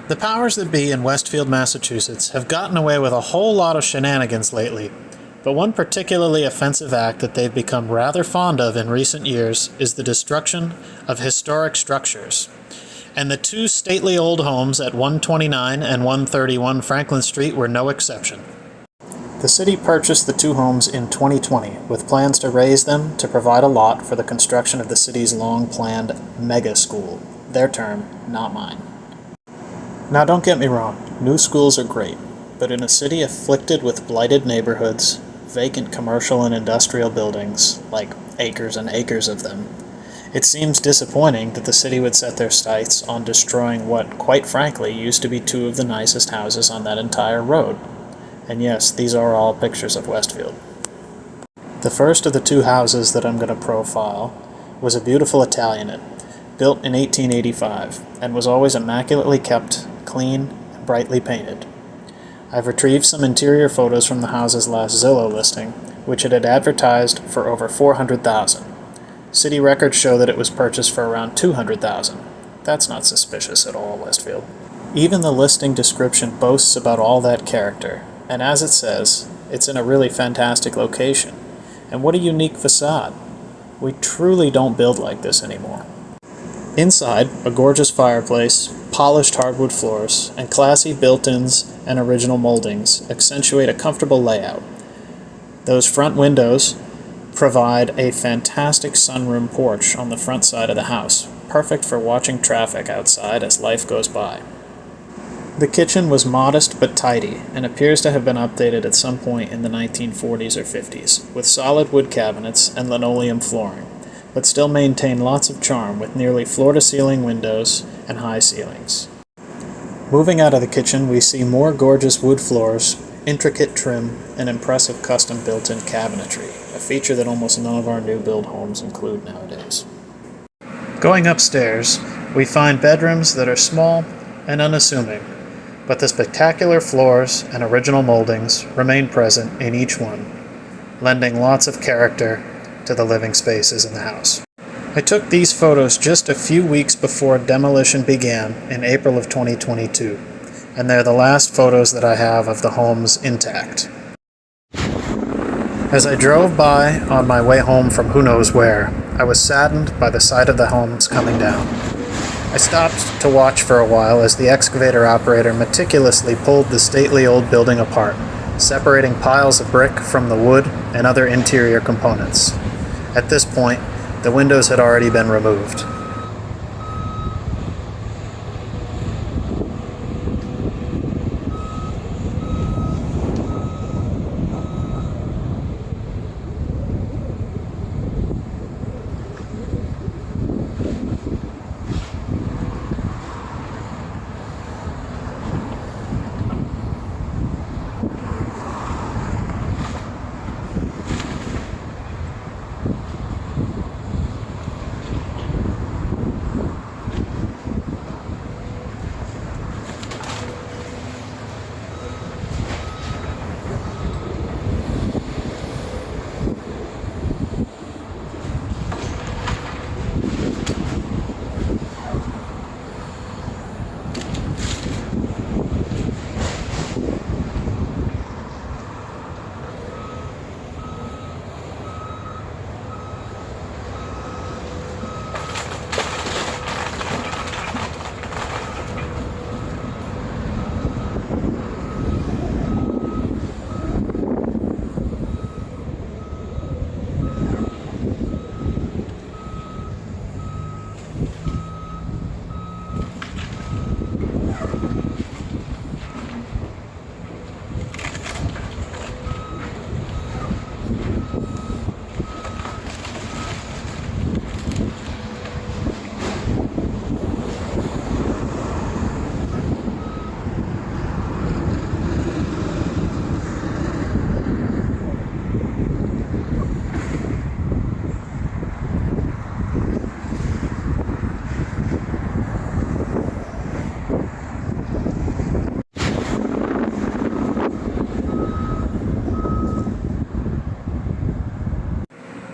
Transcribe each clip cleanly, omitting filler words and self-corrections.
The powers that be in Westfield, Massachusetts have gotten away with a whole lot of shenanigans lately, but one particularly offensive act that they've become rather fond of in recent years is the destruction of historic structures. And the two stately old homes at 129 and 131 Franklin Street were no exception. The city purchased the two homes in 2020 with plans to raze them to provide a lot for the construction of the city's long-planned mega school. Their term, not mine. Now don't get me wrong, new schools are great, but in a city afflicted with blighted neighborhoods, vacant commercial and industrial buildings, like acres and acres of them, it seems disappointing that the city would set their sights on destroying what, quite frankly, used to be two of the nicest houses on that entire road. And yes, these are all pictures of Westfield. The first of the two houses that I'm going to profile was a beautiful Italianate, built in 1885, and was always immaculately kept, clean, and brightly painted. I've retrieved some interior photos from the house's last Zillow listing, which it had advertised for over $400,000. City records show that it was purchased for around $200,000. That's not suspicious at all, Westfield. Even the listing description boasts about all that character, and as it says, it's in a really fantastic location. And what a unique facade. We truly don't build like this anymore. Inside, a gorgeous fireplace, polished hardwood floors, and classy built-ins and original moldings accentuate a comfortable layout. Those front windows provide a fantastic sunroom porch on the front side of the house, perfect for watching traffic outside as life goes by. The kitchen was modest but tidy, and appears to have been updated at some point in the 1940s or 50s, with solid wood cabinets and linoleum flooring, but still maintain lots of charm with nearly floor-to-ceiling windows and high ceilings. Moving out of the kitchen, we see more gorgeous wood floors, intricate trim, and impressive custom built-in cabinetry, a feature that almost none of our new build homes include nowadays. Going upstairs, we find bedrooms that are small and unassuming, but the spectacular floors and original moldings remain present in each one, lending lots of character to the living spaces in the house. I took these photos just a few weeks before demolition began in April of 2022, and they're the last photos that I have of the homes intact. As I drove by on my way home from who knows where, I was saddened by the sight of the homes coming down. I stopped to watch for a while as the excavator operator meticulously pulled the stately old building apart, separating piles of brick from the wood and other interior components. At this point, the windows had already been removed.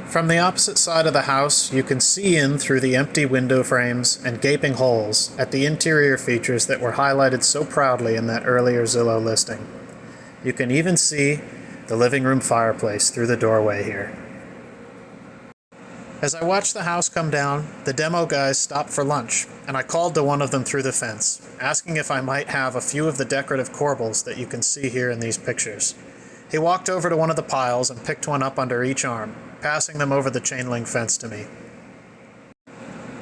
From the opposite side of the house, you can see in through the empty window frames and gaping holes at the interior features that were highlighted so proudly in that earlier Zillow listing. You can even see the living room fireplace through the doorway here. As I watched the house come down, the demo guys stopped for lunch, and I called to one of them through the fence, asking if I might have a few of the decorative corbels that you can see here in these pictures. He walked over to one of the piles and picked one up under each arm, passing them over the chain link fence to me.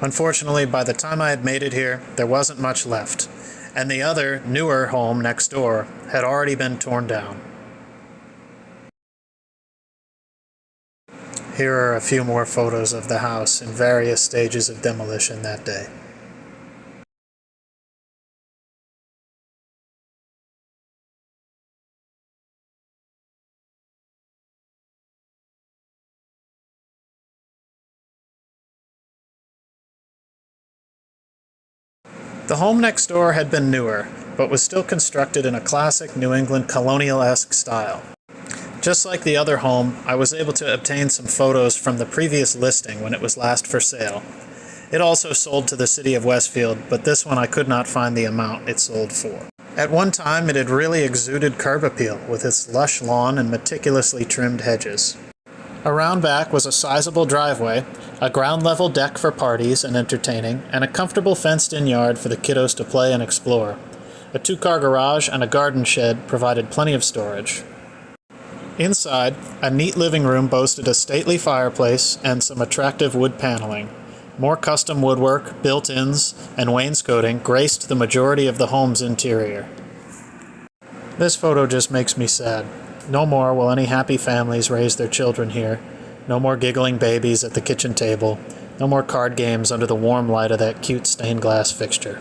Unfortunately, by the time I had made it here, there wasn't much left, and the other, newer home next door had already been torn down. Here are a few more photos of the house in various stages of demolition that day. The home next door had been newer, but was still constructed in a classic New England colonial-esque style. Just like the other home, I was able to obtain some photos from the previous listing when it was last for sale. It also sold to the city of Westfield, but this one I could not find the amount it sold for. At one time, it had really exuded curb appeal with its lush lawn and meticulously trimmed hedges. Around back was a sizable driveway, a ground-level deck for parties and entertaining, and a comfortable fenced-in yard for the kiddos to play and explore. A two-car garage and a garden shed provided plenty of storage. Inside, a neat living room boasted a stately fireplace and some attractive wood paneling. More custom woodwork, built-ins, and wainscoting graced the majority of the home's interior. This photo just makes me sad. No more will any happy families raise their children here. No more giggling babies at the kitchen table. No more card games under the warm light of that cute stained glass fixture.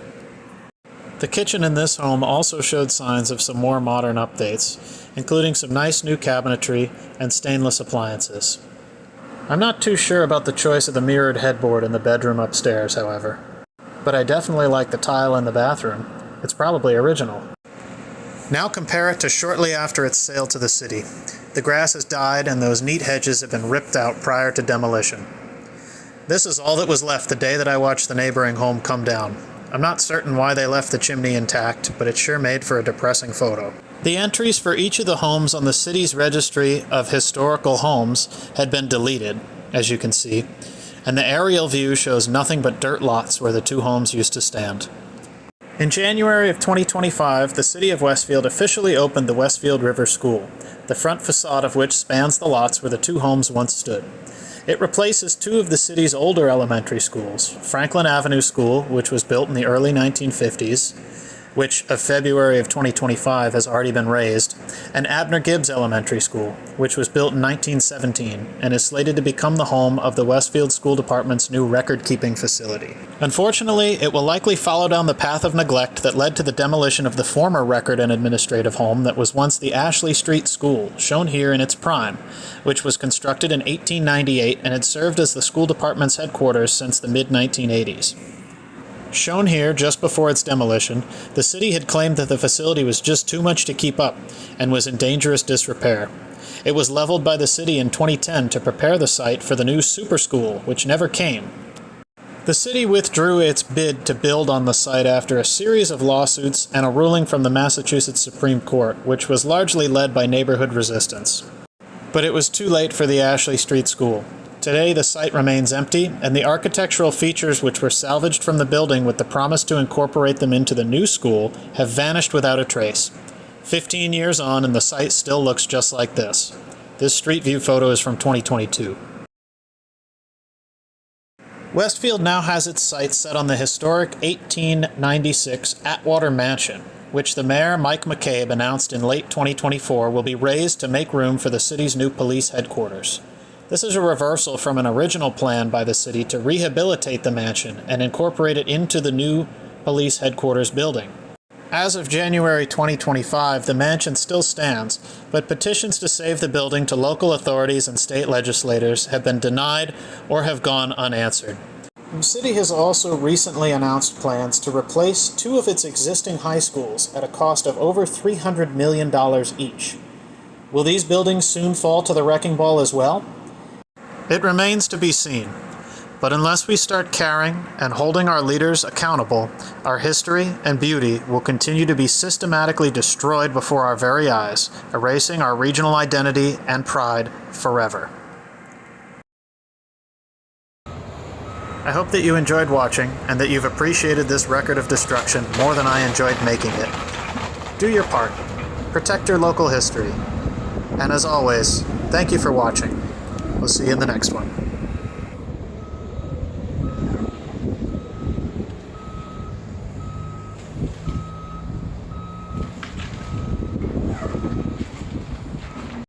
The kitchen in this home also showed signs of some more modern updates, including some nice new cabinetry and stainless appliances. I'm not too sure about the choice of the mirrored headboard in the bedroom upstairs, however. But I definitely like the tile in the bathroom. It's probably original. Now compare it to shortly after its sale to the city. The grass has died and those neat hedges have been ripped out prior to demolition. This is all that was left the day that I watched the neighboring home come down. I'm not certain why they left the chimney intact, but it sure made for a depressing photo. The entries for each of the homes on the city's registry of historical homes had been deleted, as you can see, and the aerial view shows nothing but dirt lots where the two homes used to stand. In January of 2025, the city of Westfield officially opened the Westfield River School, the front facade of which spans the lots where the two homes once stood. It replaces two of the city's older elementary schools, Franklin Avenue School, which was built in the early 1950s, which of February of 2025 has already been razed, and Abner Gibbs Elementary School, which was built in 1917 and is slated to become the home of the Westfield School Department's new record-keeping facility. Unfortunately, it will likely follow down the path of neglect that led to the demolition of the former record and administrative home that was once the Ashley Street School, shown here in its prime, which was constructed in 1898 and had served as the school department's headquarters since the mid-1980s. Shown here just before its demolition, the city had claimed that the facility was just too much to keep up and was in dangerous disrepair. It was leveled by the city in 2010 to prepare the site for the new super school, which never came. The city withdrew its bid to build on the site after a series of lawsuits and a ruling from the Massachusetts Supreme Court, which was largely led by neighborhood resistance. But it was too late for the Ashley Street School. Today, the site remains empty, and the architectural features which were salvaged from the building with the promise to incorporate them into the new school have vanished without a trace. 15 years on, and the site still looks just like this. This street view photo is from 2022. Westfield now has its sights set on the historic 1896 Atwater Mansion, which the mayor, Mike McCabe, announced in late 2024 will be raised to make room for the city's new police headquarters. This is a reversal from an original plan by the city to rehabilitate the mansion and incorporate it into the new police headquarters building. As of January 2025, the mansion still stands, but petitions to save the building to local authorities and state legislators have been denied or have gone unanswered. The city has also recently announced plans to replace two of its existing high schools at a cost of over $300 million each. Will these buildings soon fall to the wrecking ball as well? It remains to be seen. But unless we start caring and holding our leaders accountable, our history and beauty will continue to be systematically destroyed before our very eyes, erasing our regional identity and pride forever. I hope that you enjoyed watching and that you've appreciated this record of destruction more than I enjoyed making it. Do your part. Protect your local history. And as always, thank you for watching. We'll see you in the next one.